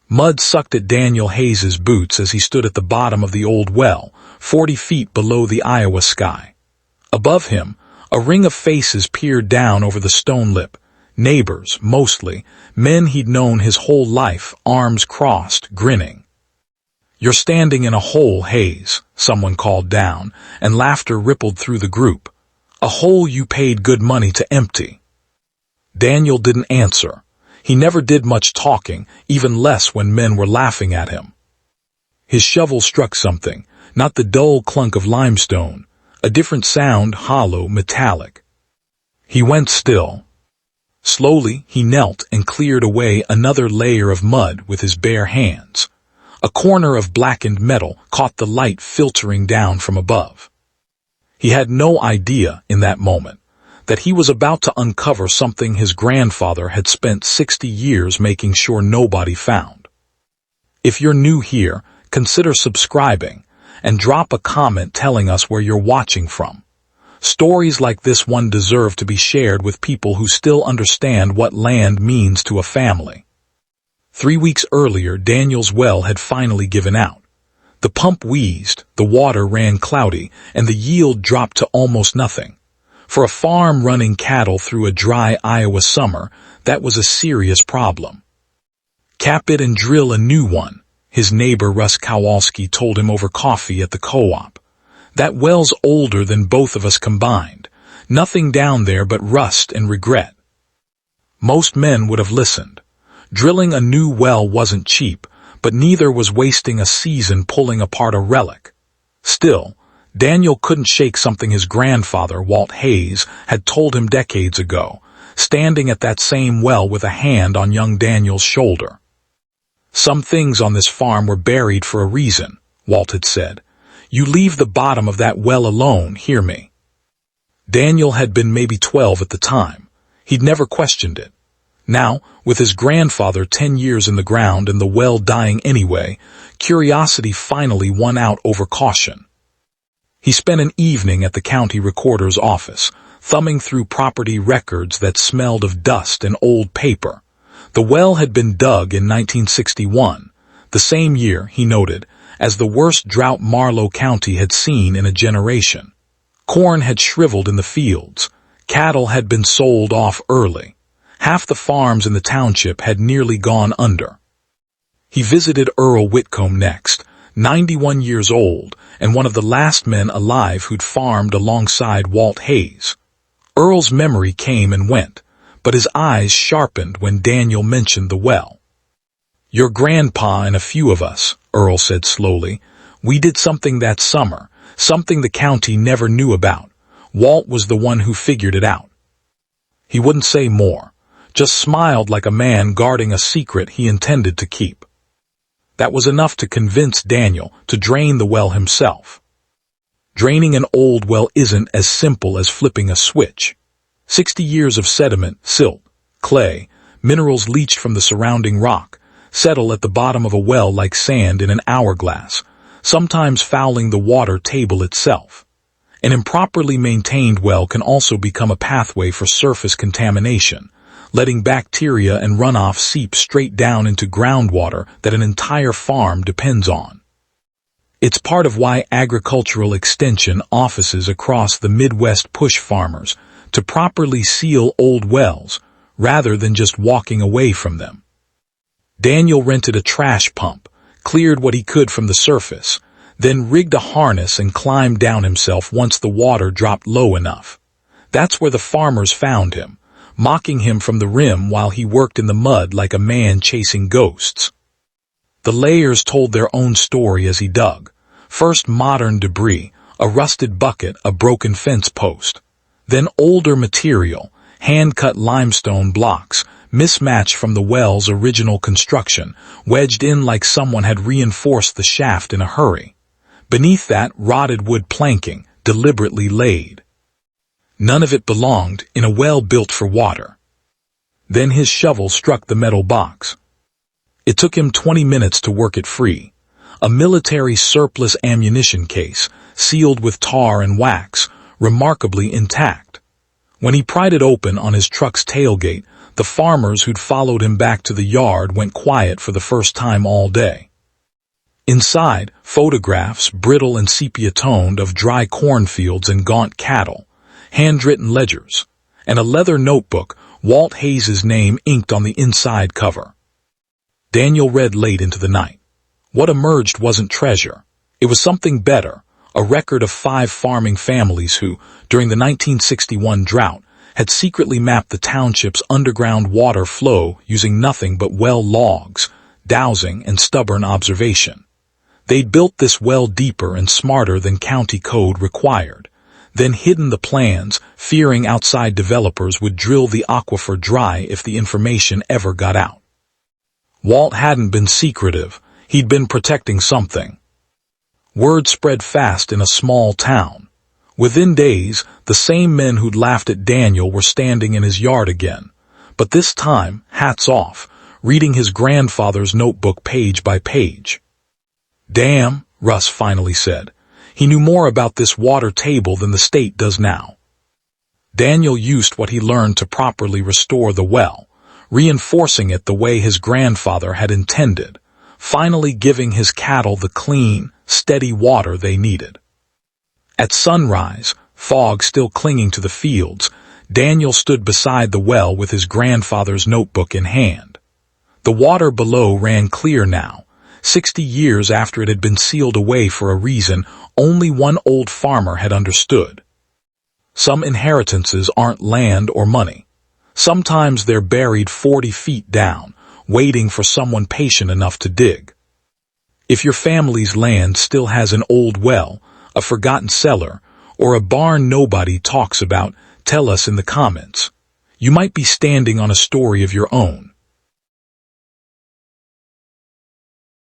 Mud sucked at Daniel Hayes's boots as he stood at the bottom of the old well, 40 feet below the Iowa sky. Above him, a ring of faces peered down over the stone lip. Neighbors, mostly, men he'd known his whole life, arms crossed, grinning. "You're standing in a hole, Hayes," someone called down, and laughter rippled through the group. "A hole you paid good money to empty." Daniel didn't answer. He never did much talking, even less when men were laughing at him. His shovel struck something, not the dull clunk of limestone, a different sound, hollow, metallic. He went still. Slowly, he knelt and cleared away another layer of mud with his bare hands. A corner of blackened metal caught the light filtering down from above. He had no idea, in that moment, that he was about to uncover something his grandfather had spent 60 years making sure nobody found. If you're new here, consider subscribing, and drop a comment telling us where you're watching from. Stories like this one deserve to be shared with people who still understand what land means to a family. 3 weeks earlier, Daniel's well had finally given out. The pump wheezed, the water ran cloudy, and the yield dropped to almost nothing. For a farm running cattle through a dry Iowa summer, that was a serious problem. "Cap it and drill a new one," his neighbor Russ Kowalski told him over coffee at the co-op. "That well's older than both of us combined. Nothing down there but rust and regret." Most men would have listened. Drilling a new well wasn't cheap, but neither was wasting a season pulling apart a relic. Still, Daniel couldn't shake something his grandfather, Walt Hayes, had told him decades ago, standing at that same well with a hand on young Daniel's shoulder. "Some things on this farm were buried for a reason," Walt had said. "You leave the bottom of that well alone, hear me?" Daniel had been maybe 12 at the time. He'd never questioned it. Now, with his grandfather 10 years in the ground and the well dying anyway, curiosity finally won out over caution. He spent an evening at the county recorder's office, thumbing through property records that smelled of dust and old paper. The well had been dug in 1961, the same year, he noted, as the worst drought Marlow County had seen in a generation. Corn had shriveled in the fields. Cattle had been sold off early. Half the farms in the township had nearly gone under. He visited Earl Whitcomb next, 91 years old, and one of the last men alive who'd farmed alongside Walt Hayes. Earl's memory came and went, but his eyes sharpened when Daniel mentioned the well. "Your grandpa and a few of us," Earl said slowly, "we did something that summer, something the county never knew about. Walt was the one who figured it out." He wouldn't say more, just smiled like a man guarding a secret he intended to keep. That was enough to convince Daniel to drain the well himself. Draining an old well isn't as simple as flipping a switch. 60 years of sediment, silt, clay, minerals leached from the surrounding rock, settle at the bottom of a well like sand in an hourglass, sometimes fouling the water table itself. An improperly maintained well can also become a pathway for surface contamination, letting bacteria and runoff seep straight down into groundwater that an entire farm depends on. It's part of why agricultural extension offices across the Midwest push farmers to properly seal old wells, rather than just walking away from them. Daniel rented a trash pump, cleared what he could from the surface, then rigged a harness and climbed down himself once the water dropped low enough. That's where the farmers found him, mocking him from the rim while he worked in the mud like a man chasing ghosts. The layers told their own story as he dug. First modern debris, a rusted bucket, a broken fence post. Then older material, hand-cut limestone blocks, mismatched from the well's original construction, wedged in like someone had reinforced the shaft in a hurry. Beneath that, rotted wood planking, deliberately laid. None of it belonged in a well built for water. Then his shovel struck the metal box. It took him 20 minutes to work it free. A military surplus ammunition case, sealed with tar and wax, remarkably intact. When he pried it open on his truck's tailgate, The farmers who'd followed him back to the yard went quiet for the first time all day. Inside, photographs, brittle and sepia-toned, of dry cornfields and gaunt cattle, handwritten ledgers, and a leather notebook, Walt Hays's name inked on the inside cover. Daniel read late into the night. What emerged wasn't treasure. It was something better, a record of 5 farming families who, during the 1961 drought, had secretly mapped the township's underground water flow using nothing but well logs, dowsing, and stubborn observation. They'd built this well deeper and smarter than county code required, then hidden the plans, fearing outside developers would drill the aquifer dry if the information ever got out. Walt hadn't been secretive, he'd been protecting something. Word spread fast in a small town. Within days, the same men who'd laughed at Daniel were standing in his yard again, but this time, hats off, reading his grandfather's notebook page by page. "Damn," Russ finally said. He knew more about this water table than the state does now. Daniel used what he learned to properly restore the well, reinforcing it the way his grandfather had intended, finally giving his cattle the clean, steady water they needed. At sunrise, fog still clinging to the fields, Daniel stood beside the well with his grandfather's notebook in hand. The water below ran clear now, 60 years after it had been sealed away for a reason only one old farmer had understood. Some inheritances aren't land or money. Sometimes they're buried 40 feet down, waiting for someone patient enough to dig. If your family's land still has an old well, a forgotten cellar, or a barn nobody talks about, tell us in the comments. You might be standing on a story of your own.